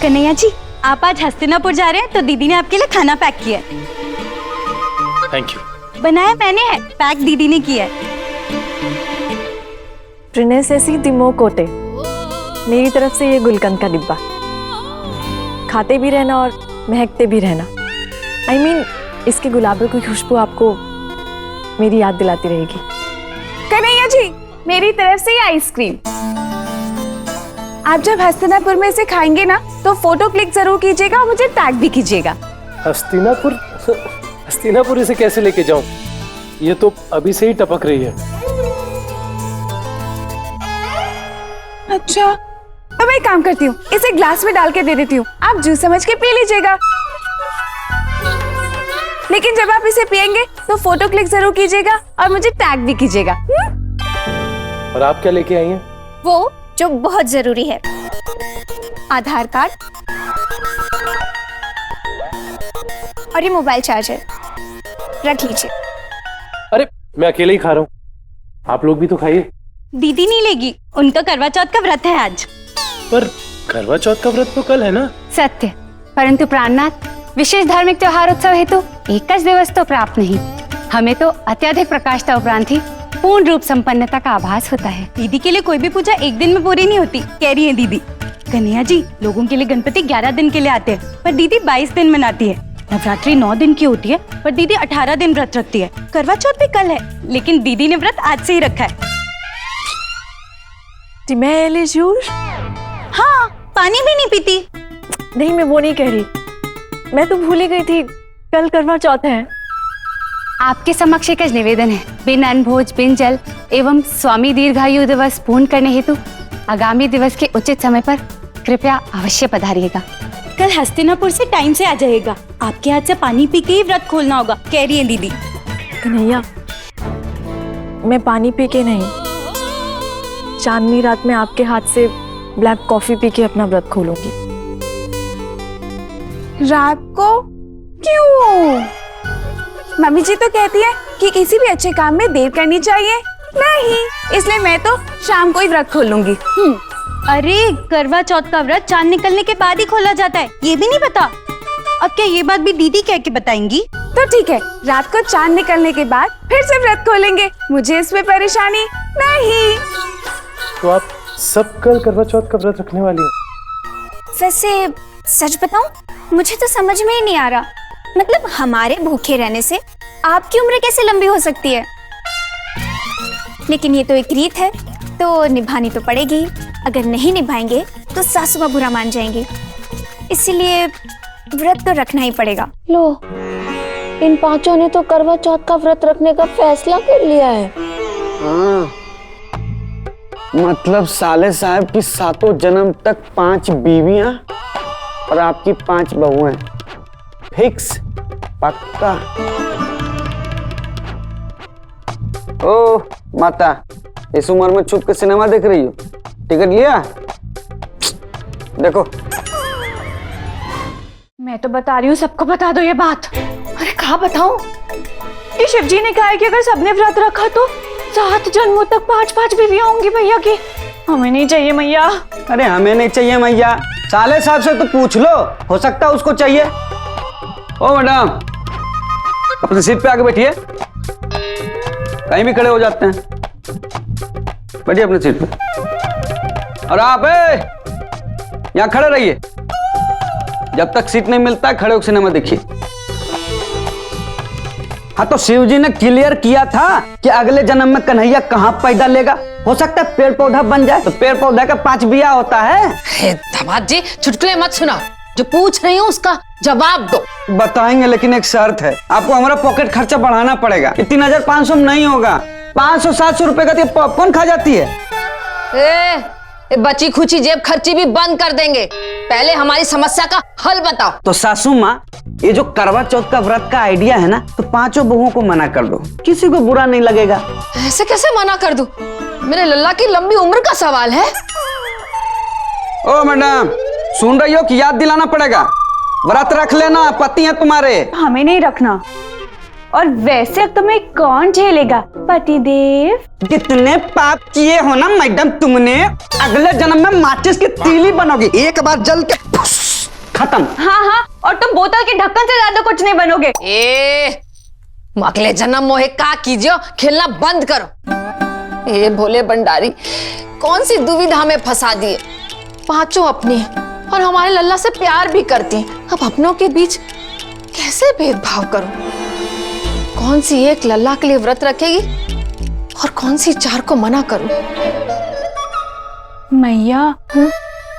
कन्हैया जी, आप आज हस्तिनापुर जा रहे हैं तो दीदी ने आपके लिए खाना पैक किया है। Thank you. बनाया मैंने है, पैक दीदी ने किया है। प्रिंसेसी दिमो कोटे, मेरी तरफ से ये गुलकंद का डिब्बा। खाते भी रहना और महकते भी रहना। I mean, इसके गुलाबों की खुशबू आपको मेरी याद दिलाती रहेगी। कन्हैया जी, मेरी तरफ से ये आइसक्रीम। आप जब हस्तिनापुर में इसे खाएंगे ना तो फोटो क्लिक जरूर कीजिएगा और मुझे टैग भी कीजिएगा। हस्तिनापुर इसे कैसे लेके जाऊं? ये तो अभी से ही टपक रही है। अच्छा, अब मैं एक काम करती हूँ, इसे ग्लास में डाल के दे देती हूँ, आप जूस समझ के पी लीजिएगा। लेकिन जब आप इसे पियेंगे तो फोटो क्लिक जरूर कीजिएगा और मुझे टैग भी कीजिएगा। और आप क्या लेके आई हैं? वो जो बहुत जरूरी है, आधार कार्ड और ये मोबाइल चार्जर रख लीजिए। अरे मैं अकेले ही खा रहा हूँ, आप लोग भी तो खाइए। दीदी नहीं लेगी, उनका करवा चौथ का व्रत है आज। पर करवा चौथ का व्रत तो कल है ना? सत्य, परंतु प्राणनाथ विशेष धार्मिक त्योहार उत्सव हेतु एक दिवस तो प्राप्त नहीं, हमें तो अत्यधिक प्रकाशता उपरांत ही पूर्ण रूप संपन्नता का आभास होता है। दीदी के लिए कोई भी पूजा एक दिन में पूरी नहीं होती, कह रही है दीदी। कन्हैया जी, लोगों के लिए गणपति 11 दिन के लिए आते हैं, पर दीदी 22 दिन मनाती है। नवरात्रि 9 दिन की होती है, पर दीदी 18 दिन व्रत रखती है। करवा चौथ भी कल है, लेकिन दीदी ने व्रत आज से ही रखा है। हाँ, पानी भी नहीं पीती। नहीं, मैं वो नहीं कह रही, मैं तो भूल ही गई थी कल करवा चौथ है। आपके समक्ष एक निवेदन है, बिन अन्न भोज बिन जल एवं स्वामी दीर्घायु दिवस पूर्ण करने हेतु आगामी दिवस के उचित समय पर कृपया अवश्य पधारिएगा। कल हस्तिनापुर से टाइम से आ जाएगा, आपके हाथ से पानी पी के ही व्रत खोलना होगा, कह रही है दीदी। कन्हैया, मैं पानी पी के नहीं, चांदनी रात में आपके हाथ से ब्लैक कॉफी पी के अपना व्रत खोलूंगी। रात को क्यों? मम्मी जी तो कहती है कि किसी भी अच्छे काम में देर करनी चाहिए। नहीं, इसलिए मैं तो शाम को ही व्रत खोल लूंगी। अरे करवा चौथ का व्रत चांद निकलने के बाद ही खोला जाता है, ये भी नहीं पता? अब क्या ये बात भी दीदी कह के बताएंगी? तो ठीक है, रात को चांद निकलने के बाद फिर से व्रत खोलेंगे, मुझे इसमें परेशानी नहीं। तो आप सब कल करवा चौथ का व्रत रखने वाली हैं? वैसे सच बताऊं, मुझे तो समझ में ही नहीं आ रहा, मतलब हमारे भूखे रहने से आपकी उम्र कैसे लंबी हो सकती है? लेकिन ये तो एक रीत है, तो निभानी तो पड़ेगी। अगर नहीं निभाएंगे तो सासू माँ बुरा मान जाएंगी, इसीलिए व्रत तो रखना ही पड़ेगा। लो, इन पांचों ने तो करवा चौथ का व्रत रखने का फैसला कर लिया है। हाँ, मतलब साले साहब की 7 जन्म तक 5 बीवियां और आपकी 5 बहुएं। फिक्स, पक्का। ओ माता, इस उम्र में छुप के सिनेमा देख रही हो? टिकट लिया? देखो, मैं तो बता रही हूँ, सबको बता दो ये बात। अरे कहा बताऊं? ये शिव जी ने कहा है कि अगर सबने व्रत रखा तो 7 जन्मों तक 5-5 बीवियां होंगी भैया की। हमें नहीं चाहिए मैया। अरे हमें नहीं चाहिए मैया, साले साहब से तो पूछ लो, हो सकता है उसको चाहिए। ओ मैडम, अपनी सीट पे आके बैठिए, कहीं भी खड़े हो जाते हैं। बैठिए अपनी सीट पे। और आप यहाँ खड़े रहिए, जब तक सीट नहीं मिलता है खड़े होकर सिनेमा देखिए। हाँ, तो शिव जी ने क्लियर किया था कि अगले जन्म में कन्हैया कहाँ पैदा लेगा। हो सकता है पेड़ पौधा बन जाए, तो पेड़ पौधा का 5 बिया होता है। दामाद जी, चुटकुले मत सुनाओ, जो पूछ रही हूँ उसका जवाब दो। बताएंगे, लेकिन एक शर्त है, आपको हमारा पॉकेट खर्चा बढ़ाना पड़ेगा। 3500 में नहीं होगा, 500-700 रुपए का तो पॉपकॉर्न खा जाती है। ए, बची खुची जेब खर्ची भी बंद कर देंगे, पहले हमारी समस्या का हल बताओ। तो सासू माँ, ये जो करवा चौथ का व्रत का आइडिया है ना, तो 5 बहुओं को मना कर दो, किसी को बुरा नहीं लगेगा। ऐसे कैसे मना कर दूं? मेरे लल्ला की लंबी उम्र का सवाल है। ओ मैडम, सुन रही हो कि याद दिलाना पड़ेगा? व्रत रख लेना, पति हैं तुम्हारे। हमें नहीं रखना, और वैसे तुम्हें कौन झेलेगा पतिदेव? कितने पाप किए हो ना मैडम तुमने, अगले जन्म में माचिस की तीली बनोगी। एक बार जल के फुस खत्म। हाँ हाँ, और तुम बोतल के ढक्कन से ज्यादा कुछ नहीं बनोगे। ए अगले जन्म मोहे का कीजियो, खेलना बंद करो। ए भोले भंडारी, कौन सी दुविधा में फंसा दिए। पांचों अपनी हैं और हमारे लल्ला से प्यार भी करती हैं। अब अपनों के बीच कैसे भेदभाव करूं? कौन सी एक लल्ला के लिए व्रत रखेगी और कौन सी चार को मना करूं? मैया,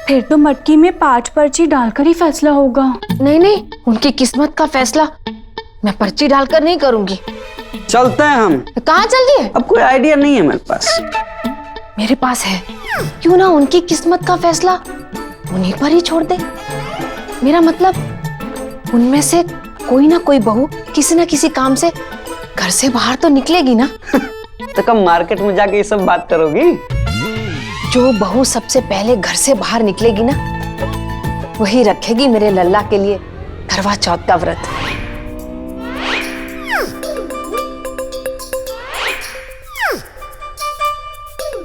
फिर तो मटकी में 5 पर्ची डालकर ही फैसला होगा। नहीं नहीं, उनकी किस्मत का फैसला मैं पर्ची डालकर नहीं करूंगी। चलते हैं हम। कहाँ चल दिए? अब कोई आइडिया नहीं है मेरे पास। मेरे पास है। क्यों ना उनकी किस्मत का फैसला उन्हीं पर ही छोड़ दे। मेरा मतलब उनमें से कोई ना कोई बहू किसी ना किसी काम से घर से बाहर तो निकलेगी ना। तो कब मार्केट में जाके ये सब बात करोगी? जो बहू सबसे पहले घर से बाहर निकलेगी ना, वही रखेगी मेरे लल्ला के लिए करवा चौथ का व्रत।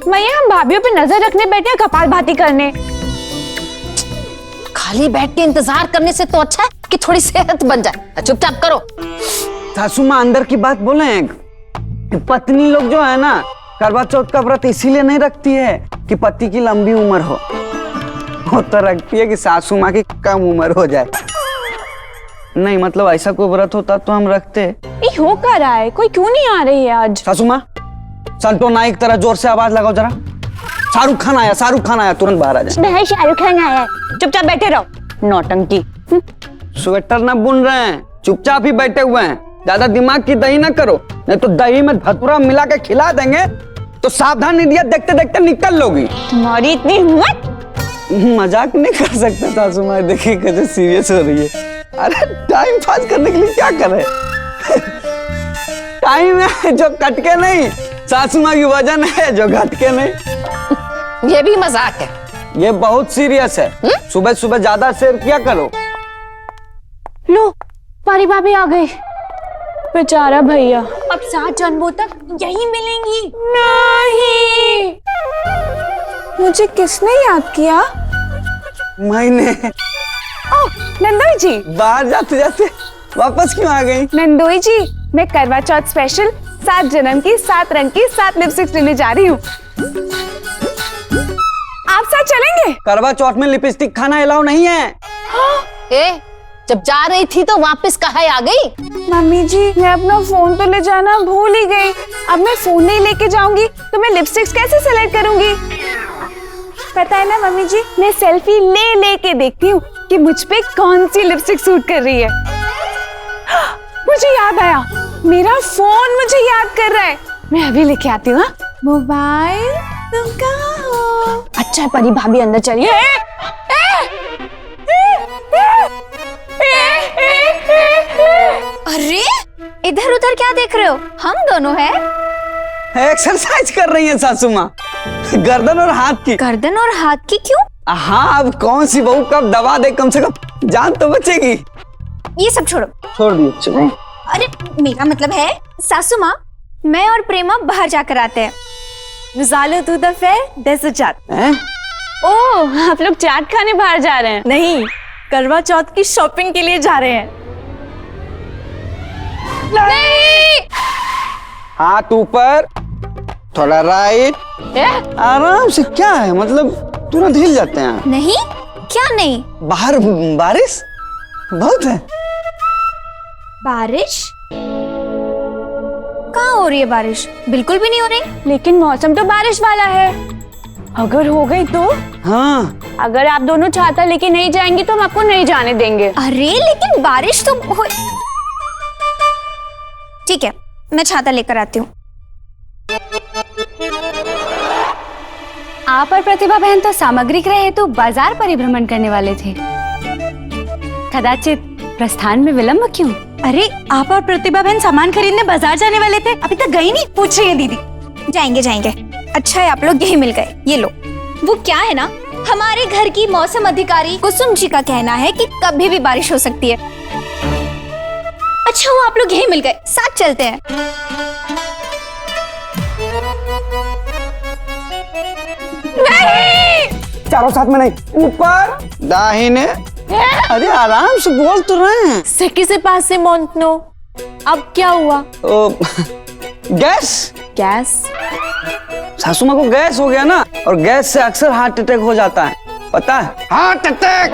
मैया, हम भाभीयों पे नजर रखने बैठे हैं कपाल भाती करने। खाली बैठ के इंतजार करने से तो अच्छा है कि थोड़ी सेहत बन जाए। चुपचाप करो। सासू माँ अंदर की बात बोले हैं। पत्नी लोग जो है ना, करवा चौथ का व्रत इसीलिए नहीं रखती है कि पति की लंबी उम्र हो। वो तो रखती है कि सासू माँ की कम उम्र हो जाए। नहीं मतलब ऐसा कोई व्रत होता तो हम रखते। ये हो क्या रहा है? कोई क्यों नहीं आ रही है आज? सासू माँ, संतो नाइक तरह जोर से आवाज लगाओ जरा। शाहरुख खान आया, शाहरुख खान आया, तुरंत बाहर आ जाए। नहीं, शाहरुख खान आया है। चुपचाप बैठे रहो, नौटंकी। स्वेटर न बुन रहे हैं, चुपचाप ही बैठे हुए हैं। ज्यादा दिमाग की दही ना करो, नहीं तो दही में धतूरा मिला के खिला देंगे तो सावधान इंडिया देखते देखते निकल लोगी। तुम्हारी इतनी हिम्मत! मजाक नहीं कर सकते सासू माँ, देखिए कैसे सीरियस हो रही है। अरे टाइम पास करने के लिए क्या कर रहे? टाइम है जो कटके नहीं, सासू माँ की वजन है जो घटके नहीं। ये भी मजाक है। ये बहुत सीरियस है। सुबह सुबह ज्यादा शेयर किया करो। लो, पारी भाभी आ गई। बेचारा भैया, अब 7 जन्मों तक यही मिलेंगी। नहीं, मुझे किसने याद किया? मैंने। नंदोई जी। बाहर जाते जाते वापस क्यों आ गई? नंदोई जी, मैं करवा चौथ स्पेशल 7 जन्म की 7 रंग की 7 लिपस्टिक्स लेने जा रही हूँ। आप साथ चलेंगे? करवा चौथ में लिपस्टिक खाना अलाउ नहीं है। ए, जब जा रही थी तो वापस कहाँ आ गई? मम्मी जी, मैं अपना फोन तो ले जाना भूल ही गई। अब मैं फोन नहीं लेके जाऊंगी तो मैं लिपस्टिक्स कैसे सेलेक्ट करूंगी? पता है ना मम्मी जी, मैं सेल्फी ले लेके देखती हूँ कि मुझ पे कौन सी लिपस्टिक सूट कर रही है। मुझे याद आया, मेरा फोन मुझे याद कर रहा है। मैं अभी लेके आती हूँ। मोबाइल तुम कहाँ हो? अच्छा है, परी भाभी अंदर चलिए। अरे इधर उधर क्या देख रहे हो? हम दोनों हैं। एक्सरसाइज कर रही है सासू माँ, गर्दन और हाथ की। गर्दन और हाथ की क्यों? हाँ, अब कौन सी बहू कब दबा दे, कम से कम जान तो बचेगी। ये सब छोड़ो। छोड़ दिए, चलो। अरे मेरा मतलब है सासू माँ, मैं और प्रेमा बाहर जाकर आते हैं। मिसालो तू द फेयर देस चाट। हैं? ओह, आप लोग चाट खाने बाहर जा रहे हैं? नहीं, करवा चौथ की शॉपिंग के लिए जा रहे हैं। नहीं! हाथ ऊपर, थोड़ा राइट। आराम से। क्या है मतलब तुरंत हिल जाते हैं? नहीं, क्या नहीं? बाहर बारिश बहुत है। बारिश? कहाँ हो रही है बारिश? बिल्कुल भी नहीं हो रही। लेकिन मौसम तो बारिश वाला है। अगर हो गई तो? हाँ, अगर आप दोनों छाता लेके नहीं जाएंगी तो हम आपको नहीं जाने देंगे। अरे लेकिन बारिश तो हो... ठीक है, मैं छाता लेकर आती हूँ। आप और प्रतिभा बहन तो सामग्री क्रय हेतु बाजार परिभ्रमण करने वाले थे। कदाचित प्रस्थान में विलंब क्यों? अरे आप और प्रतिभा बहन सामान खरीदने बाजार जाने वाले थे, अभी तक गई नहीं? पूछ रही है दीदी। जाएंगे जाएंगे। अच्छा है आप लोग यही मिल गए। ये लो। वो क्या है ना, हमारे घर की मौसम अधिकारी कुसुम जी का कहना है कि कभी भी बारिश हो सकती है। अच्छा वो आप लोग यही मिल गए, साथ चलते हैं। नहीं, चारों साथ में नहीं। ऊपर, दाहिने, अरे आराम से बोल तो रहे हैं। से किसे पास से मोंटनो। अब क्या हुआ? गैस। गैस? सासू माँ को गैस हो गया ना, और गैस से अक्सर हार्ट अटैक हो जाता है, पता है? Heart attack.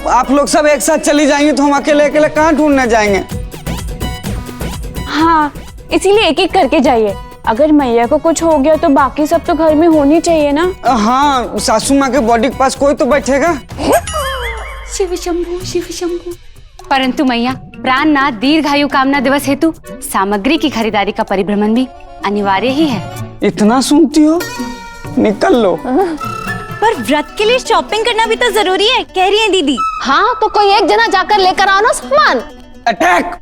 आप लोग सब एक साथ चली जाएंगी तो हम अकेले अकेले कहाँ ढूंढने जाएंगे? हाँ, इसीलिए एक एक करके जाइए। अगर मैया को कुछ हो गया तो बाकी सब तो घर में होनी चाहिए ना। हाँ, सासू माँ के बॉडी के पास कोई तो बैठेगा। शिव शंभु शिव शंभु। परंतु मैया, प्राणनाथ दीर्घायु कामना दिवस हेतु सामग्री की खरीदारी का परिभ्रमण भी अनिवार्य ही है। इतना सुनती हो? निकल लो। पर व्रत के लिए शॉपिंग करना भी तो जरूरी है, कह रही है दीदी। हाँ, तो कोई एक जना जाकर लेकर आओ ना सामान। अटैक।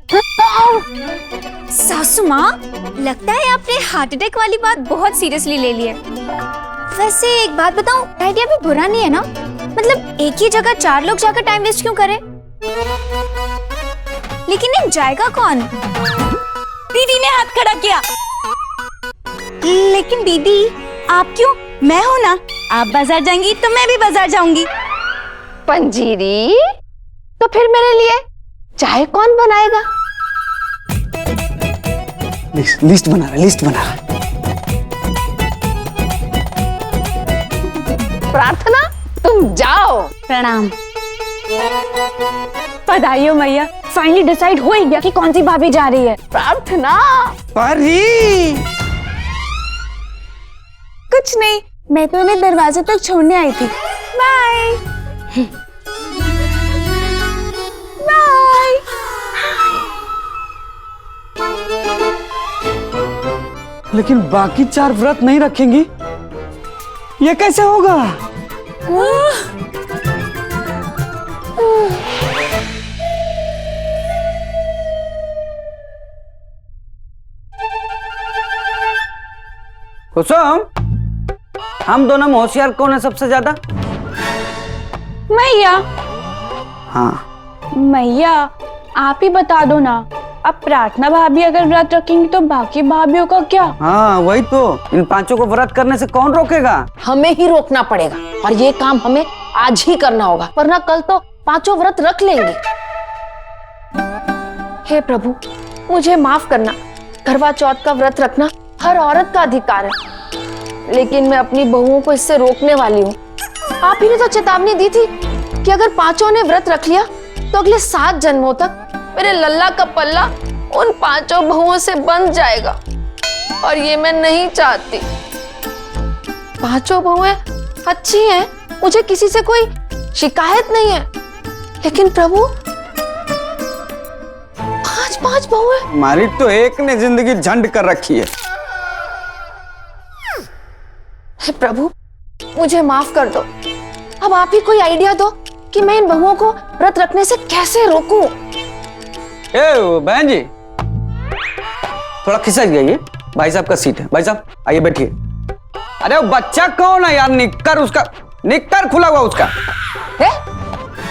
सासू माँ, लगता है आपने हार्ट अटैक वाली बात बहुत सीरियसली ले ली है। वैसे एक बात बताऊं, आइडिया भी बुरा नहीं है ना। मतलब एक ही जगह 4 लोग जाकर टाइम वेस्ट क्यों करें? लेकिन ये जाएगा कौन? दीदी ने हाथ खड़ा किया। लेकिन दीदी, आप क्यों? मैं हूं ना। आप बाजार जाएंगी तो मैं भी बाजार जाऊंगी। पंजीरी, तो फिर मेरे लिए चाय कौन बनाएगा? लिस्ट बना रहा, लिस्ट बना रहा। प्रार्थना, तुम जाओ। प्रणाम। बधाई हो मैया, फाइनली डिसाइड हो ही गया कि कौन सी भाभी जा रही है। प्रार्थना। परी। कुछ नहीं, मैं तो इन्हें दरवाजे तक छोड़ने आई थी। Bye bye. लेकिन बाकी 4 व्रत नहीं रखेंगी, ये कैसे होगा? कुसुम, हम दोनों में होशियार कौन है सबसे ज्यादा? मैया। हाँ, मैया, आप ही बता दो ना। अब प्रार्थना भाभी अगर व्रत रखेंगी तो बाकी भाभीओं का क्या? हाँ वही तो। इन 5 को व्रत करने से कौन रोकेगा? हमें ही रोकना पड़ेगा, और ये काम हमें आज ही करना होगा, वरना कल तो 5 व्रत रख लेंगे। हे प्रभु, मुझे माफ करना। करवा चौथ का व्रत रखना हर औरत का अधिकार है, लेकिन मैं अपनी बहुओं को इससे रोकने वाली हूँ। आप ही ने तो चेतावनी दी थी कि अगर 5 ने व्रत रख लिया तो अगले 7 जन्मों तक मेरे लल्ला का पल्ला उन 5 बहुओं से बंध जाएगा, और ये मैं नहीं चाहती। 5 बहुएं अच्छी हैं, मुझे किसी से कोई शिकायत नहीं है, लेकिन प्रभु 5 बहुएं। हमारी तो एक ने जिंदगी झंड कर रखी है। हे प्रभु, मुझे माफ कर दो। अब आप ही कोई आइडिया दो कि मैं इन बहुओं को व्रत रखने से कैसे रोकूं। ए बहन जी, थोड़ा खिसक जाइए, भाई साहब का सीट है। भाई साहब आइए बैठिए। अरे वो बच्चा कौन है यार? निक्कर खुला हुआ उसका।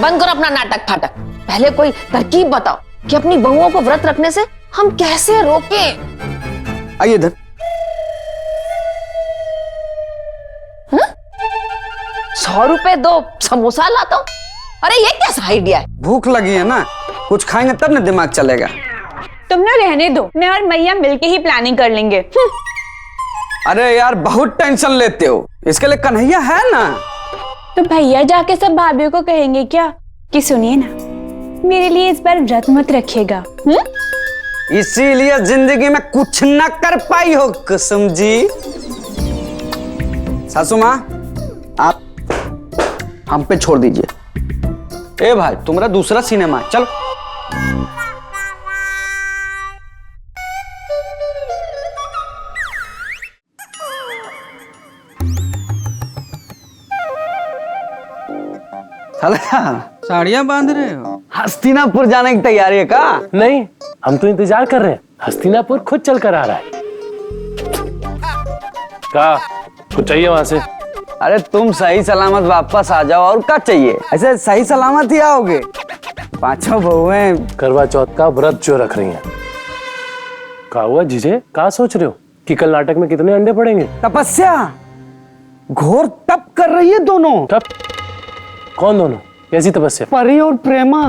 बंद करो अपना नाटक फाटक। पहले कोई तरकीब बताओ कि अपनी बहुओं को व्रत रखने से हम कैसे रोकें। आइए इधर। 100 रुपए दो, समोसा लाता हूँ। अरे ये कैसा आइडिया है? भूख लगी है ना, कुछ खाएंगे तब ना दिमाग चलेगा। तुम ना रहने दो, मैं और मैया मिलके ही प्लानिंग कर लेंगे। अरे यार बहुत टेंशन लेते हो, इसके लिए कन्हैया है ना। तो भैया जाके सब भाभीओं को कहेंगे क्या कि सुनिए ना, मेरे लिए इस बार व्रत मत रखिएगा। इसीलिए जिंदगी में कुछ ना कर पाई हो कुसुम जी। सासू माँ, आप हम पे छोड़ दीजिए। ए भाई, तुम्हारा दूसरा सिनेमा है, चलो। साड़ियां बांध रहे हो? हस्तिनापुर जाने की तैयारी है का? नहीं, हम तो इंतजार कर रहे हैं। हस्तिनापुर खुद चल कर आ रहा है। का कुछ चाहिए वहां से? अरे तुम सही सलामत वापस आ जाओ, और क्या चाहिए? ऐसे सही सलामत ही आओगे। 5 बहुएं करवा चौथ का व्रत जो रख रही हैं। का हुआ जीजे, क्या सोच रहे हो कि कल नाटक में कितने अंडे पड़ेंगे? तपस्या घोर तप कर रही है दोनों। तप? कौन दोनों? कैसी तपस्या? परी और प्रेमा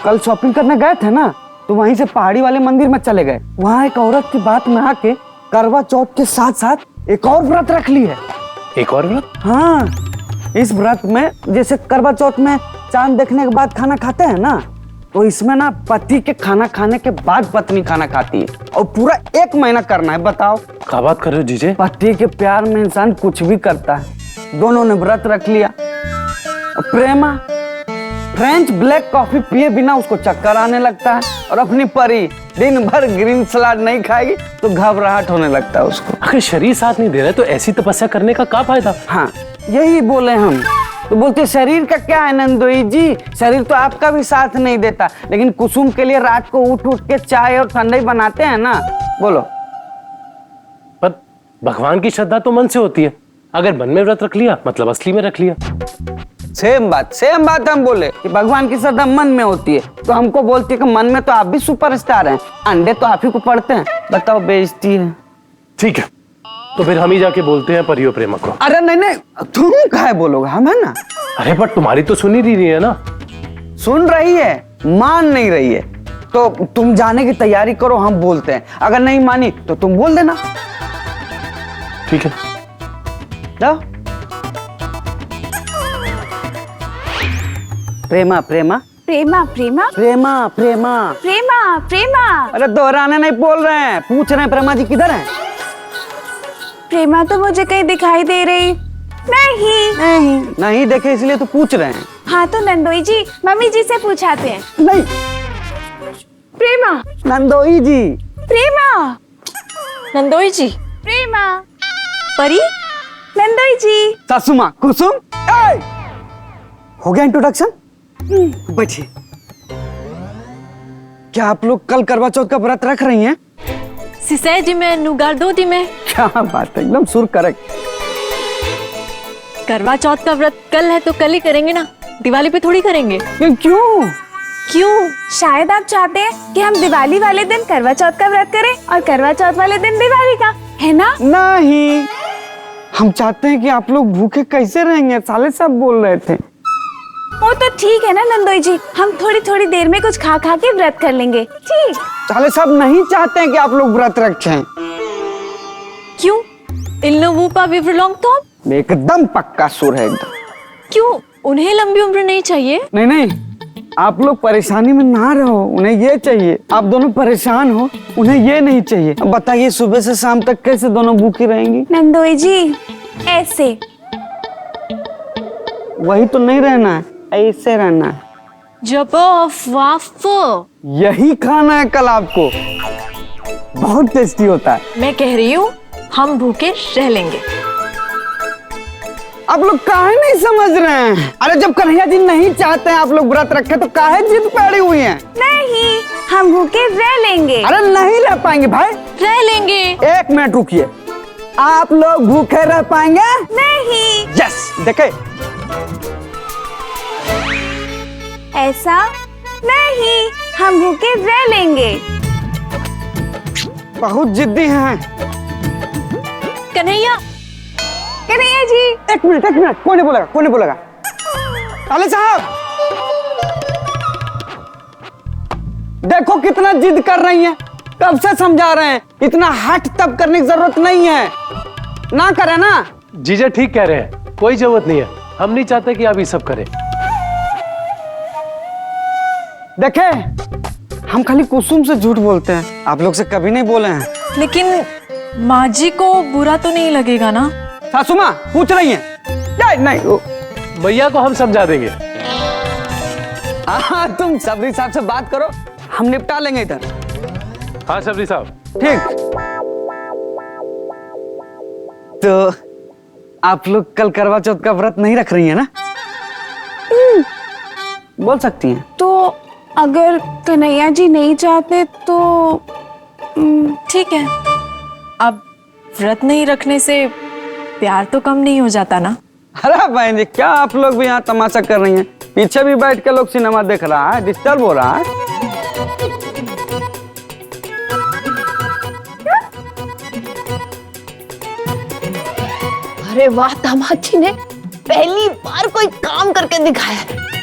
कल शॉपिंग करने गए थे ना, तो वहीं से पहाड़ी वाले मंदिर में चले गए। वहाँ एक औरत की बात में आके करवा चौथ के साथ साथ एक और व्रत रख ली है। एक और व्रत? हाँ, इस व्रत में जैसे करवा चौथ में चांद देखने के बाद खाना खाते हैं ना, तो इसमें ना पति के खाना खाने के बाद पत्नी खाना खाती है और पूरा 1 महीना करना है। बताओ क्या बात कर रहे हो जीजे? पति के प्यार में इंसान कुछ भी करता है। दोनों ने व्रत रख लिया। और प्रेमा फ्रेंच ब्लैक कॉफी पिए बिना उसको चक्कर आने लगता है, और अपनी परी दिन भर ग्रीन सलाद नहीं खाएगी तो घबराहट होने लगता है उसको। अगर शरीर साथ नहीं दे रहा है तो ऐसी तपस्या करने का क्या फायदा? हाँ, यही बोले हम। तो बोलते शरीर का क्या है नंदोई जी, शरीर तो आपका भी साथ नहीं देता, लेकिन कुसुम के लिए रात को उठ उठ के चाय और ठंडाई बनाते हैं ना। बोलो। पर भगवान की श्रद्धा तो मन से होती है। अगर मन में व्रत रख लिया मतलब असली में रख लिया। सेम बात हम बोले कि भगवान की श्रद्धा मन में होती है, तो हमको बोलती है कि मन में तो आप भी सुपरस्टार हैं, अंडे तो आप ही को पड़ते हैं। बताओ, बेइज्जती है। ठीक है, तो फिर हम ही जाके बोलते हैं परियो प्रेमा को। अरे नहीं, तुम काहे बोलोगे, हम है ना। अरे पर तुम्हारी तो सुन ही नहीं रही है ना। सुन रही है, मान नहीं रही है। तो तुम जाने की तैयारी करो, हम बोलते हैं। अगर नहीं मानी तो तुम बोल देना। ठीक है, जाओ। प्रेमा प्रेमा प्रेमा प्रेमा प्रेमा प्रेमा प्रेमा प्रेमा। अरे दोहराने नहीं बोल रहे हैं, पूछ रहे हैं प्रेमा जी किधर हैं। प्रेमा तो मुझे कहीं दिखाई दे रही नहीं देखे इसलिए तो पूछ रहे हैं। हाँ तो नंदोई जी मम्मी जी से पूछाते हैं। नहीं, प्रेमा नंदोई जी। प्रेमा नंदोई जी। प्रेमा परी नंदोई जी। सासू माँ कुसुम। हो गया इंट्रोडक्शन? बैठिए। क्या आप लोग कल करवा चौथ का व्रत रख रही हैं? सिसै जी में नुगार दो दी में। क्या बात है, एकदम सुर करेक्ट। करवा चौथ का व्रत कल है तो कल ही करेंगे ना, दिवाली पे थोड़ी करेंगे। क्यों? शायद आप चाहते हैं कि हम दिवाली वाले दिन करवा चौथ का व्रत करें और करवा चौथ वाले दिन दिवाली का, है ना? नहीं, हम चाहते हैं कि आप लोग भूखे कैसे रहेंगे, साले साहब बोल रहे थे। वो तो ठीक है ना नंदोई जी, हम थोड़ी थोड़ी देर में कुछ खा खा के व्रत कर लेंगे। ठीक। साले साहब नहीं चाहते हैं कि आप लोग व्रत रखें। क्यों? इल्नो वूपा विवरलोंग तो एकदम पक्का सुर है एकदम। क्यों? उन्हें लंबी उम्र नहीं चाहिए? नहीं, आप लोग परेशानी में ना रहो, उन्हें ये चाहिए। आप दोनों परेशान हो, उन्हें ये नहीं चाहिए। अब बताइए सुबह से शाम तक कैसे दोनों भूखी रहेंगी? नंदोई जी ऐसे। वही तो नहीं रहना है, ऐसे रहना है। यही खाना है कल आपको, बहुत टेस्टी होता है। मैं कह रही हूँ हम भूखे रह लेंगे। आप लोग काहे नहीं समझ रहे हैं? अरे जब कन्हैया जी नहीं चाहते हैं आप लोग व्रत रखे तो काहे जिद पे अड़ी हुई हैं? नहीं, हम भूखे रह लेंगे। अरे नहीं रह पाएंगे भाई। रह लेंगे। 1 मिनट रुकिए, आप लोग भूखे रह पाएंगे? नहीं। यस, देखे ऐसा नहीं, हम भूखे रह लेंगे। बहुत जिद्दी हैं। कन्हैया जी। 1 मिनट, कोई नहीं बोलेगा। काले साहब देखो कितना जिद कर रही हैं, कब से समझा रहे हैं, इतना हट तब करने की जरूरत नहीं है, ना करे ना। जीजा ठीक कह रहे हैं, कोई जरूरत नहीं है। हम नहीं चाहते कि आप ये सब करें। देखे, हम खाली कुसुम से झूठ बोलते हैं, आप लोग से कभी नहीं बोले हैं। लेकिन माँ जी को बुरा तो नहीं लगेगा ना? सासू माँ पूछ रही हैं। नहीं, भैया को हम समझा देंगे। हाँ, तुम सबरी साहब से बात करो, हम निपटा लेंगे इधर। हाँ सबरी साहब। ठीक। तो आप लोग कल करवा चौथ का व्रत नहीं रख रही है ना? बोल सकती हैं। तो अगर कन्हैया जी नहीं चाहते तो ठीक है। अब व्रत नहीं रखने से प्यार तो कम नहीं हो जाता ना? अरे बहन जी, क्या आप लोग भी यहाँ तमाशा कर रही हैं? पीछे भी बैठ के लोग सिनेमा देख रहा है, डिस्टर्ब हो रहा है। अरे वाह, दामाद जी ने पहली बार कोई काम करके दिखाया है।